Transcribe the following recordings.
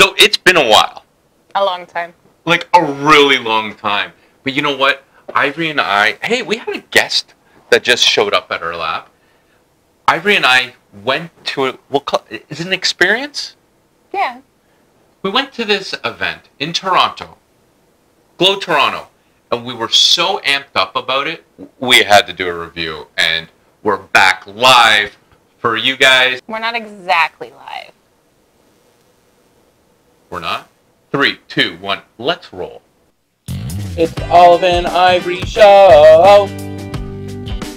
So it's been a while. A long time. Like a really long time. But you know what? Ivory and I, hey, we had a guest that just showed up at our lab. Ivory and I went to is it an experience? Yeah. We went to this event in Toronto, Glow Toronto, and we were so amped up about it, we had to do a review, and we're back live for you guys. We're not exactly live. We're not? 3, 2, 1, let's roll. It's Olive and Ivory Show.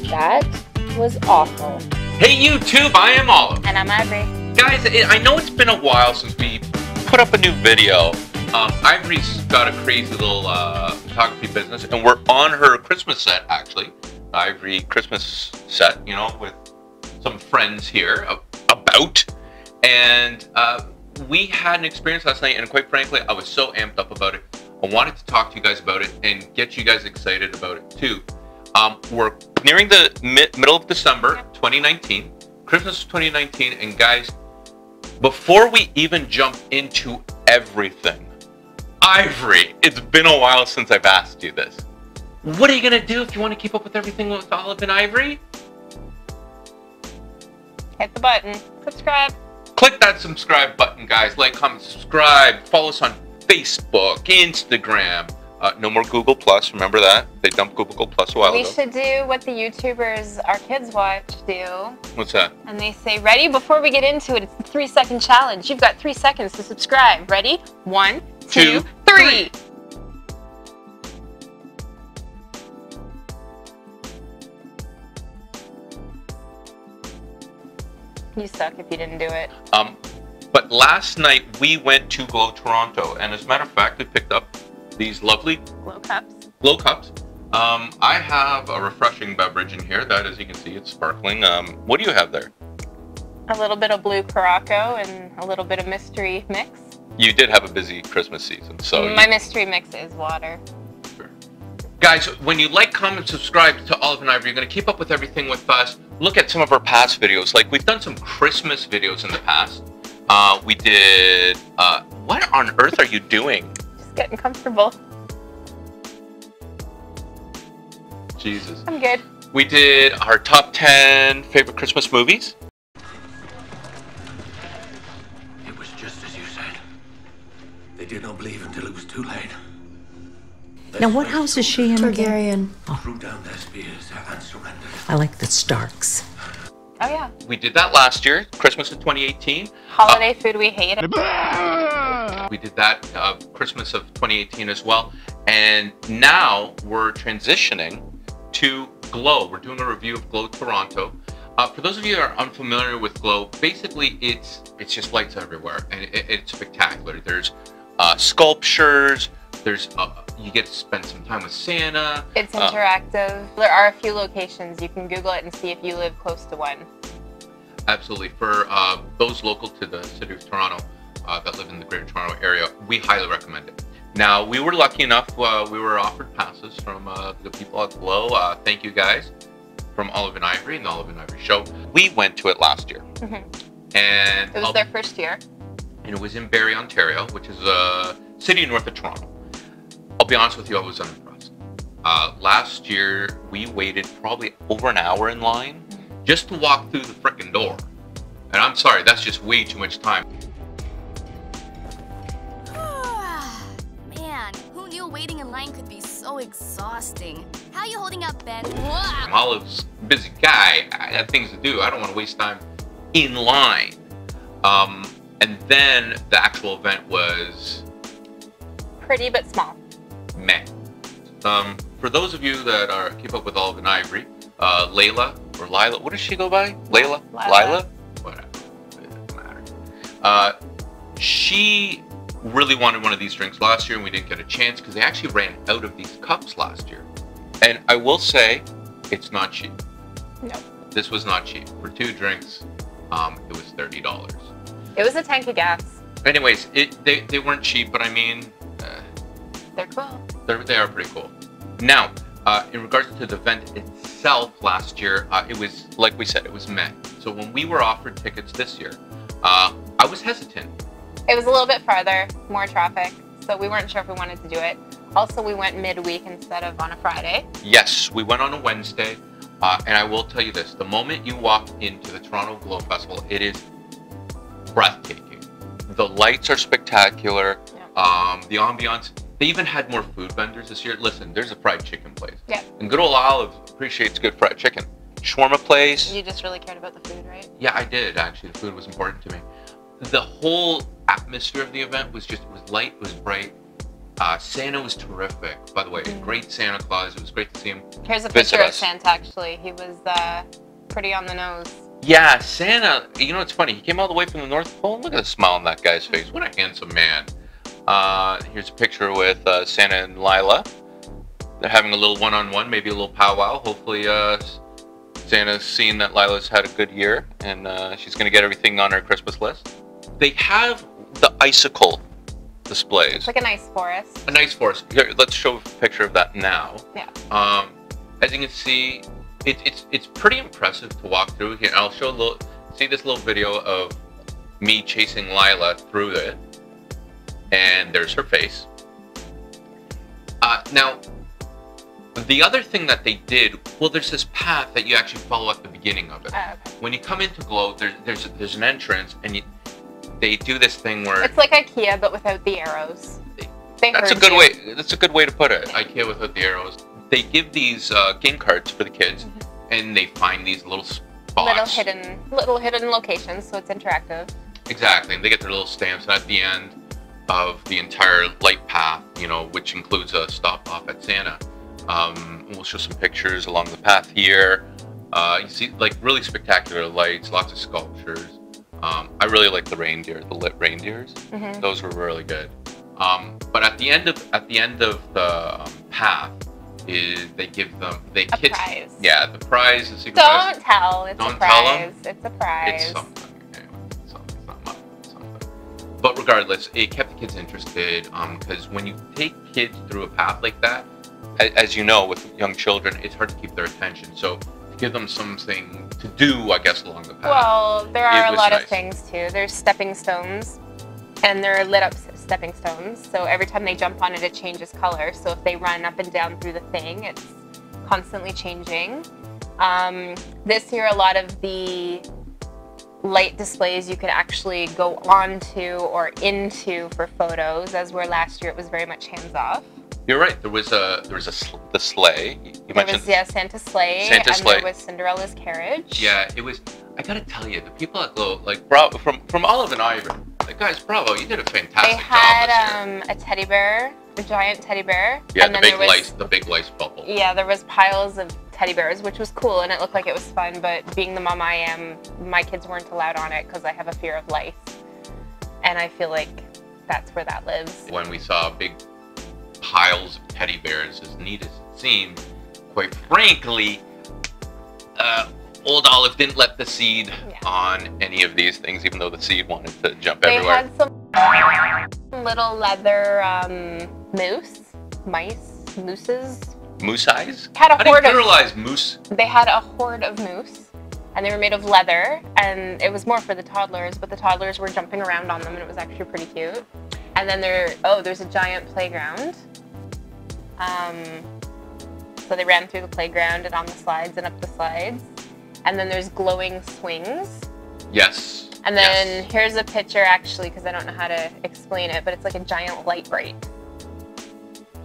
That was awful. Hey YouTube, I am Olive. And I'm Ivory. Guys, I know it's been a while since we put up a new video. Ivory's got a crazy little photography business, and we're on her Christmas set, actually. Ivory Christmas set, you know, with some friends here about. And we had an experience last night, and quite frankly, I was so amped up about it. I wanted to talk to you guys about it and get you guys excited about it too. We're nearing the middle of December 2019, Christmas 2019, and guys, before we even jump into everything, Ivory, it's been a while since I've asked you this. What are you going to do if you want to keep up with everything with Olive and Ivory? Hit the button. Subscribe. Click that subscribe button, guys. Like, comment, subscribe. Follow us on Facebook, Instagram. No more Google Plus. Remember that? They dumped Google Plus a while ago. We should do what the YouTubers our kids watch do. What's that? And they say, ready? Before we get into it, it's the 3-second challenge. You've got 3 seconds to subscribe. Ready? 1, 2, 3. You suck if you didn't do it. But last night we went to Glow Toronto, and as a matter of fact, we picked up these lovely Glow cups. Glow cups. I have a refreshing beverage in here that, as you can see, it's sparkling. What do you have there? A little bit of blue Curaçao and a little bit of mystery mix. You did have a busy Christmas season, so my mystery mix is water. Sure. Guys, when you like, comment, subscribe to Olive and Ivory, you're going to keep up with everything with us. Look at some of our past videos. Like, we've done some Christmas videos in the past. We did, what on earth are you doing? Just getting comfortable. Jesus. I'm good. We did our top 10 favorite Christmas movies. It was just as you said. They did not believe until it was too late. Now, what house is she in? Targaryen. Threw down their spears and surrendered. I like the Starks. Oh, yeah. We did that last year, Christmas of 2018. Holiday food we hate. We did that Christmas of 2018 as well. And now we're transitioning to Glow. We're doing a review of Glow Toronto. For those of you that are unfamiliar with Glow, basically it's just lights everywhere, and it's spectacular. There's sculptures. There's you get to spend some time with Santa. It's interactive. There are a few locations. You can Google it and see if you live close to one. Absolutely. For those local to the city of Toronto that live in the Greater Toronto area, we highly recommend it. Now, we were lucky enough, we were offered passes from the people at Glow. Thank you guys from Olive and Ivory and the Olive and Ivory Show. We went to it last year. And it was their first year. And it was in Barrie, Ontario, which is a city north of Toronto. I'll be honest with you, I was unimpressed. Last year, we waited probably over an hour in line just to walk through the frickin' door. And I'm sorry, that's just way too much time. Man, who knew waiting in line could be so exhausting? How you holding up, Ben? Olive's a busy guy. I have things to do. I don't want to waste time in line. And then the actual event was pretty but small. Meh. For those of you that keep up with Olive and Ivory, Layla or Lila, what does she go by? Layla? Lila? Whatever. It doesn't matter. She really wanted one of these drinks last year, and we didn't get a chance because they actually ran out of these cups last year. And I will say, it's not cheap. No. This was not cheap. For 2 drinks, it was $30. It was a tank of gas. Anyways, they weren't cheap, but I mean, they're cool. They are pretty cool. Now, in regards to the event itself last year, it was, like we said, it was meh. So when we were offered tickets this year, I was hesitant It was a little bit farther, more traffic, so we weren't sure if we wanted to do it. Also, we went midweek instead of on a Friday. Yes, we went on a Wednesday, and I will tell you this: the moment you walk into the Toronto Glow Festival, it is breathtaking. The lights are spectacular. Yeah. The ambiance. They even had more food vendors this year. Listen, there's a fried chicken place. Yeah. And good old Olive appreciates good fried chicken. Shawarma place. You just really cared about the food, right? Yeah, I did actually. The food was important to me. The whole atmosphere of the event was light, it was bright. Santa was terrific, by the way. Great Santa Claus. It was great to see him. Here's a visit picture of us. Santa, actually. He was pretty on the nose. Yeah, Santa. You know, it's funny. He came all the way from the North Pole. Look at the smile on that guy's face. What a handsome man. Here's a picture with Santa and Lila. They're having a little one-on-one, maybe a little powwow. Hopefully, Santa's seen that Lila's had a good year, and she's going to get everything on her Christmas list. They have the icicle displays. It's like a nice forest. A nice forest. Here, let's show a picture of that now. Yeah. As you can see, it's pretty impressive to walk through here. I'll show a little. See this little video of me chasing Lila through it, and there's her face. Now, the other thing that they did, well, there's this path that you actually follow at the beginning of it. Okay. When you come into Glow, there's an entrance, and they do this thing where It's like IKEA, but without the arrows. that's a good way. That's a good way to put it. IKEA without the arrows. They give these game cards for the kids, and they find these little spots. Little hidden locations, so it's interactive. Exactly, and they get their little stamps. And at the end of the entire light path, you know, which includes a stop off at Santa. We'll show some pictures along the path here. You see, like, really spectacular lights, lots of sculptures. I really like the reindeer, the lit reindeers. Those were really good. But at the end of the path is they give them prize. Yeah, the prize is Don't tell. It's Don't a tell prize. It's a prize. It's something. Anyway, it's not much. It's something. But regardless, it kept the kids interested. Because when you take kids through a path like that, as you know, with young children, it's hard to keep their attention. So to give them something to do, I guess, along the path. Well, there are a was lot nice. of things too. There's stepping stones, and they're lit up stepping stones. So every time they jump on it, it changes color. So if they run up and down through the thing, it's constantly changing. This year, a lot of the light displays you could actually go onto or into for photos, as where last year it was very much hands off. You're right. There was the sleigh. You There mentioned was Santa's sleigh, Santa's sleigh. there was Cinderella's carriage. Yeah, it was. I gotta tell you, the people at Glow, like, from Olive and Ivor, like, guys, bravo, you did a fantastic They had job this year. a teddy bear, a giant teddy bear. Yeah, and the then big lice bubble. Yeah, there was piles of teddy bears, which was cool, and it looked like it was fun, but being the mom I am, my kids weren't allowed on it because I have a fear of lice. And I feel like that's where that lives. When we saw big piles of teddy bears, as neat as it seemed, quite frankly, old Olive didn't let the seed on any of these things, even though the seed wanted to jump They everywhere. had some little leather mooses. Moose eyes? Had a How do you horde of- pluralize moose? They had a horde of moose, and they were made of leather, and it was more for the toddlers, but the toddlers were jumping around on them, and it was actually pretty cute. And then there's a giant playground. So they ran through the playground and on the slides and up the slides. And then there's glowing swings. Yes. And then here's a picture, actually, because I don't know how to explain it, but it's like a giant light bright.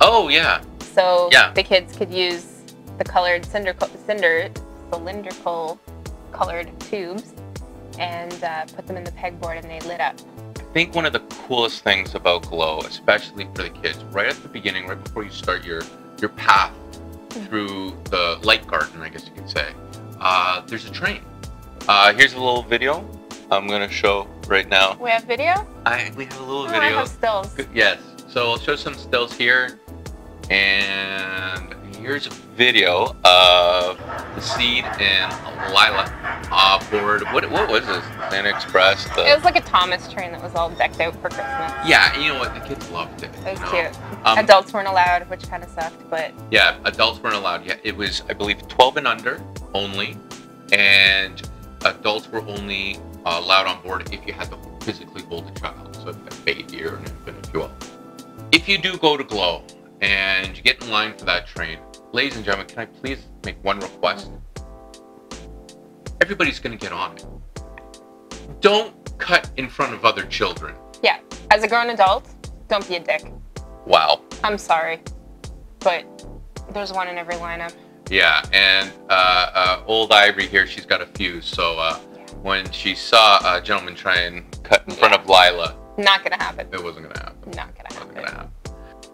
Oh, yeah. So Yeah. the kids could use the colored cylindrical colored tubes and put them in the pegboard, and they lit up. I think one of the coolest things about Glow, especially for the kids, right at the beginning, right before you start your path through the light garden, I guess you could say, there's a train. Here's a little video I'm going to show right now. We have video? We have a little Oh, I video. have stills. Yes. So I'll show some stills here. And here's a video of the Seed and Lila aboard. What was this? Santa Express? It was like a Thomas train that was all decked out for Christmas. Yeah, you know what? The kids loved it. It was you know? cute. Adults weren't allowed, which kind of sucked, but... Yeah, adults weren't allowed. Yeah, it was, I believe, 12 and under only. And adults were only allowed on board if you had to physically hold a child. a baby or an infant, if you will. If you do go to Glow and you get in line for that train, ladies and gentlemen, can I please make one request? Everybody's going to get on it. Don't cut in front of other children. Yeah, as a grown adult, don't be a dick. Wow. I'm sorry, but there's one in every lineup. Yeah, and old Ivory here, she's got a fuse. So when she saw a gentleman try and cut in front of Lila, not gonna happen. it wasn't gonna happen. Not gonna Wasn't happen. gonna happen.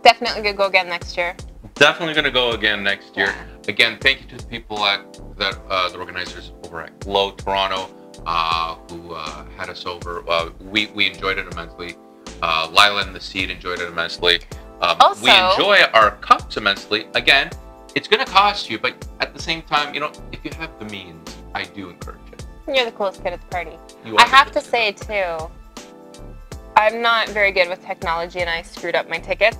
Definitely gonna go again next year. Definitely gonna go again next year. Yeah. Again, thank you to the people at the organizers over at Glow Toronto who had us over. We enjoyed it immensely. Lila and the Seed enjoyed it immensely. Also, we enjoy our cups immensely. Again, it's gonna cost you, but at the same time, you know, if you have the means, I do encourage it. you're the coolest kid at the party. You I are have the to say too, I'm not very good with technology, and I screwed up my tickets,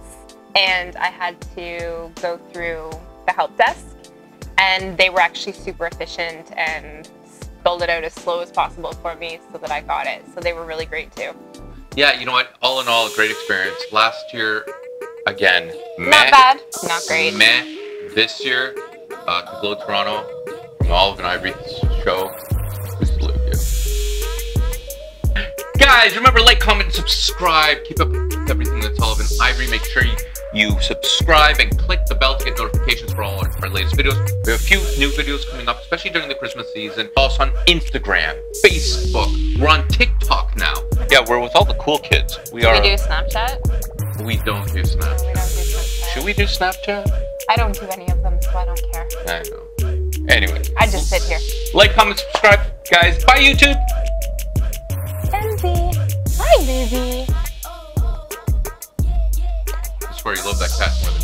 and I had to go through the help desk, and they were actually super efficient and spelled it out as slow as possible for me so that I got it. So they were really great too. Yeah, you know what? All in all, a great experience. Last year, again, Not bad, not great. meh. This year, to Glow Toronto, from Olive and Ivory's show, we salute you. Guys, remember, like, comment, and subscribe. Keep up with everything that's Olive and Ivory. Make sure you subscribe and click the bell to get notifications for all our latest videos. We have a few new videos coming up, especially during the Christmas season. Follow us on Instagram, Facebook. We're on TikTok now. Yeah, we're with all the cool kids. Do we do Snapchat? We don't do No, we Snapchat. don't do Snapchat. Should we do Snapchat? I don't do any of them, so I don't care. I know. Anyway, I just sit here. like, comment, subscribe, guys. Bye, YouTube. Kenzie. Hi, baby. I swear you love that cat more than